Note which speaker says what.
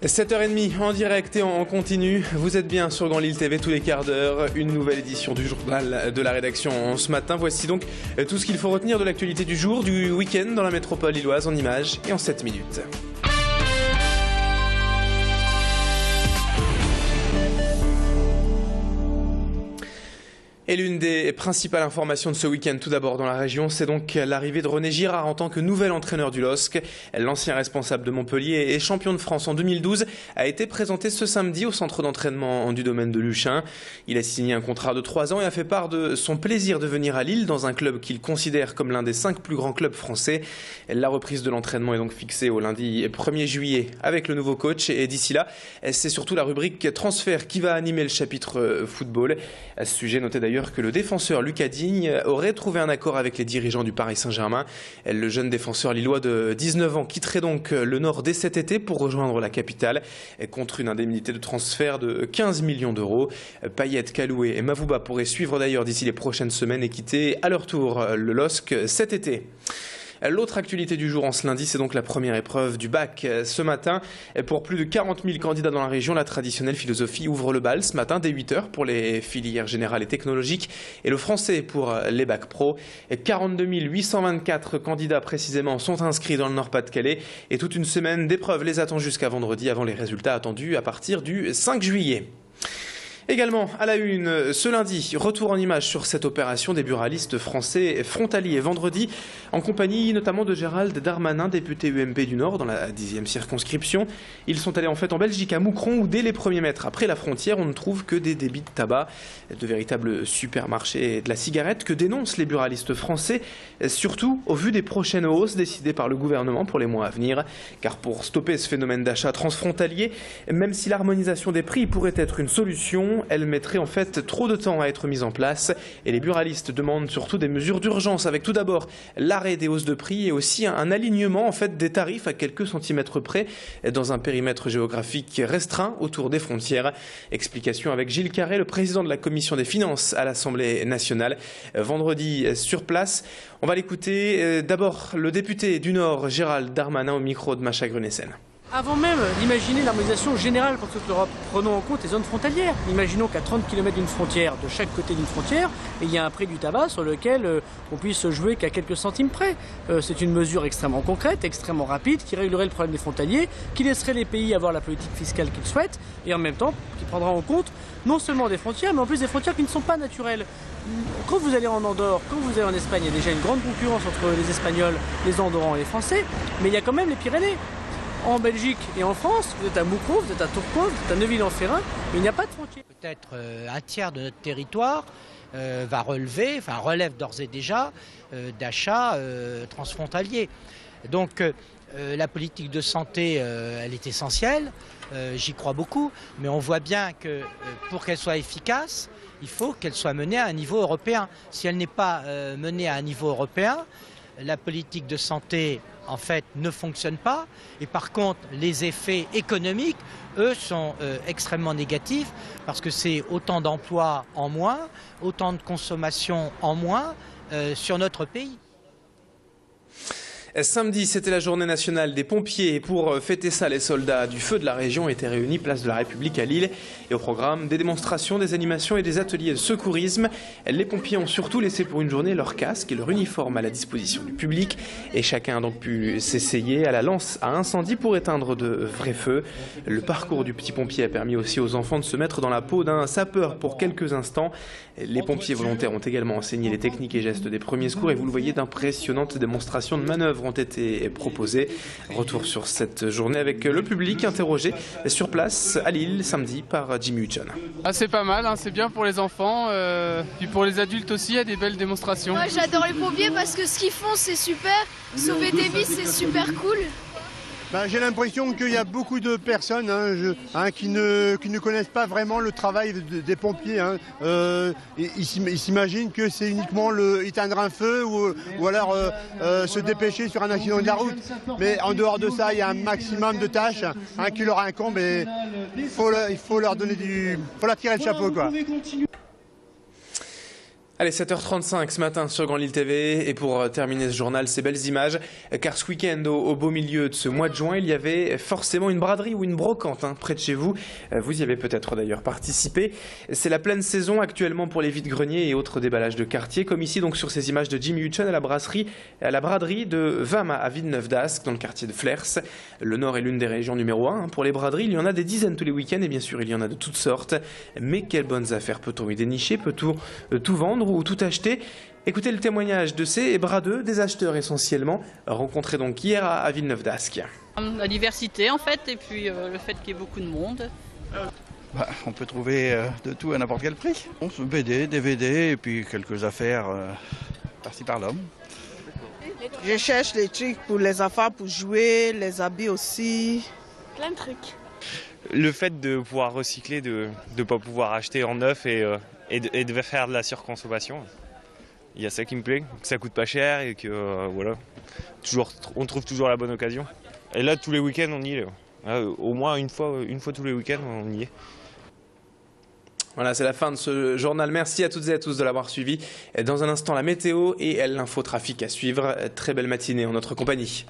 Speaker 1: 7h30 en direct et en continu, vous êtes bien sur Grand Lille TV tous les quarts d'heure, une nouvelle édition du journal de la rédaction ce matin. Voici donc tout ce qu'il faut retenir de l'actualité du jour, du week-end dans la métropole lilloise en images et en 7 minutes. Et l'une des principales informations de ce week-end, tout d'abord dans la région, c'est donc l'arrivée de René Girard en tant que nouvel entraîneur du LOSC. L'ancien responsable de Montpellier et champion de France en 2012 a été présenté ce samedi au centre d'entraînement du domaine de Luchin. Il a signé un contrat de 3 ans et a fait part de son plaisir de venir à Lille dans un club qu'il considère comme l'un des 5 plus grands clubs français. La reprise de l'entraînement est donc fixée au lundi 1er juillet avec le nouveau coach et d'ici là, c'est surtout la rubrique transfert qui va animer le chapitre football. À ce sujet, notez d'ailleurs que le défenseur Lucas Digne aurait trouvé un accord avec les dirigeants du Paris Saint-Germain. Le jeune défenseur lillois de 19 ans quitterait donc le Nord dès cet été pour rejoindre la capitale contre une indemnité de transfert de 15 millions d'euros. Payet, Kaloué et Mavouba pourraient suivre d'ailleurs d'ici les prochaines semaines et quitter à leur tour le LOSC cet été. L'autre actualité du jour en ce lundi, c'est donc la première épreuve du bac. Ce matin, pour plus de 40 000 candidats dans la région, la traditionnelle philosophie ouvre le bal ce matin dès 8 h pour les filières générales et technologiques et le français pour les bacs pro. 42 824 candidats précisément sont inscrits dans le Nord-Pas-de-Calais et toute une semaine d'épreuves les attend jusqu'à vendredi avant les résultats attendus à partir du 5 juillet. Également, à la une, ce lundi, retour en images sur cette opération des buralistes français frontaliers vendredi, en compagnie notamment de Gérald Darmanin, député UMP du Nord dans la 10e circonscription. Ils sont allés en fait en Belgique, à Moucron, où dès les premiers mètres après la frontière, on ne trouve que des débits de tabac, de véritables supermarchés et de la cigarette que dénoncent les buralistes français, surtout au vu des prochaines hausses décidées par le gouvernement pour les mois à venir. Car pour stopper ce phénomène d'achat transfrontalier, même si l'harmonisation des prix pourrait être une solution, elle mettrait en fait trop de temps à être mise en place et les buralistes demandent surtout des mesures d'urgence avec tout d'abord l'arrêt des hausses de prix et aussi un alignement en fait des tarifs à quelques centimètres près dans un périmètre géographique restreint autour des frontières. Explication avec Gilles Carré, le président de la commission des finances à l'Assemblée nationale, vendredi sur place. On va l'écouter. D'abord le député du Nord, Gérald Darmanin, au micro de Macha Grunessen.
Speaker 2: Avant même d'imaginer l'harmonisation générale pour toute l'Europe, prenons en compte les zones frontalières. Imaginons qu'à 30 km d'une frontière, de chaque côté d'une frontière, il y a un prix du tabac sur lequel on puisse jouer qu'à quelques centimes près. C'est une mesure extrêmement concrète, extrêmement rapide, qui réglerait le problème des frontaliers, qui laisserait les pays avoir la politique fiscale qu'ils souhaitent, et en même temps qui prendra en compte non seulement des frontières, mais en plus des frontières qui ne sont pas naturelles. Quand vous allez en Andorre, quand vous allez en Espagne, il y a déjà une grande concurrence entre les Espagnols, les Andorrans et les Français, mais il y a quand même les Pyrénées. En Belgique et en France, vous êtes à Moucron, vous êtes à Tourcoing, vous êtes à Neuville-en-Ferrain, mais il n'y a pas de frontière.
Speaker 3: Peut-être un tiers de notre territoire relève d'ores et déjà d'achats transfrontaliers. Donc la politique de santé, elle est essentielle, j'y crois beaucoup, mais on voit bien que pour qu'elle soit efficace, il faut qu'elle soit menée à un niveau européen. Si elle n'est pas menée à un niveau européen, la politique de santé en fait ne fonctionne pas et par contre les effets économiques eux sont extrêmement négatifs parce que c'est autant d'emplois en moins, autant de consommation en moins sur notre pays.
Speaker 1: Samedi, c'était la journée nationale des pompiers et pour fêter ça, les soldats du feu de la région étaient réunis place de la République à Lille. Et au programme, des démonstrations, des animations et des ateliers de secourisme. Les pompiers ont surtout laissé pour une journée leur casque et leur uniforme à la disposition du public. Et chacun a donc pu s'essayer à la lance à incendie pour éteindre de vrais feux. Le parcours du petit pompier a permis aussi aux enfants de se mettre dans la peau d'un sapeur pour quelques instants. Les pompiers volontaires ont également enseigné les techniques et gestes des premiers secours et vous le voyez, d'impressionnantes démonstrations de manœuvres ont été proposées. Retour sur cette journée avec le public interrogé sur place à Lille samedi par Jimmy Hutchon.
Speaker 4: Ah, c'est pas mal, hein, c'est bien pour les enfants, puis pour les adultes aussi, il y a des belles démonstrations.
Speaker 5: Moi j'adore les pompiers parce que ce qu'ils font c'est super, sauver des vies c'est super cool.
Speaker 6: J'ai l'impression qu'il y a beaucoup de personnes qui ne connaissent pas vraiment le travail des pompiers. Ils s'imaginent que c'est uniquement éteindre un feu ou alors se dépêcher sur un accident de la route. Mais en dehors de ça, il y a un maximum de tâches qui leur incombent et il faut leur donner faut leur tirer le chapeau, quoi.
Speaker 1: Allez, 7h35 ce matin sur Grand Lille TV. Et pour terminer ce journal, ces belles images. Car ce week-end, au beau milieu de ce mois de juin, il y avait forcément une braderie ou une brocante près de chez vous. Vous y avez peut-être d'ailleurs participé. C'est la pleine saison actuellement pour les vides-greniers et autres déballages de quartier. Comme ici donc sur ces images de Jimmy Hutchen à la braderie de Vama à Villeneuve-d'Ascq dans le quartier de Flers. Le Nord est l'une des régions numéro 1 pour les braderies. Il y en a des dizaines tous les week-ends et bien sûr il y en a de toutes sortes. Mais quelles bonnes affaires peut-on y dénicher? Peut-on tout vendre ou tout acheter? Écoutez le témoignage de ces bradeux, des acheteurs essentiellement, rencontrés donc hier à Villeneuve-d'Ascq.
Speaker 7: La diversité en fait, et puis le fait qu'il y ait beaucoup de monde.
Speaker 8: On peut trouver de tout à n'importe quel prix. BD, DVD et puis quelques affaires par-ci par-là.
Speaker 9: Je cherche les trucs pour les enfants, pour jouer, les habits aussi.
Speaker 5: Plein de trucs.
Speaker 10: Le fait de pouvoir recycler, de ne pas pouvoir acheter en neuf et de faire de la surconsommation. Il y a ça qui me plaît, que ça coûte pas cher et que voilà, on trouve toujours la bonne occasion. Et là, tous les week-ends, on y est. Au moins une fois tous les week-ends, on y est.
Speaker 1: Voilà, c'est la fin de ce journal. Merci à toutes et à tous de l'avoir suivi. Dans un instant, la météo et l'infotrafic à suivre. Très belle matinée en notre compagnie.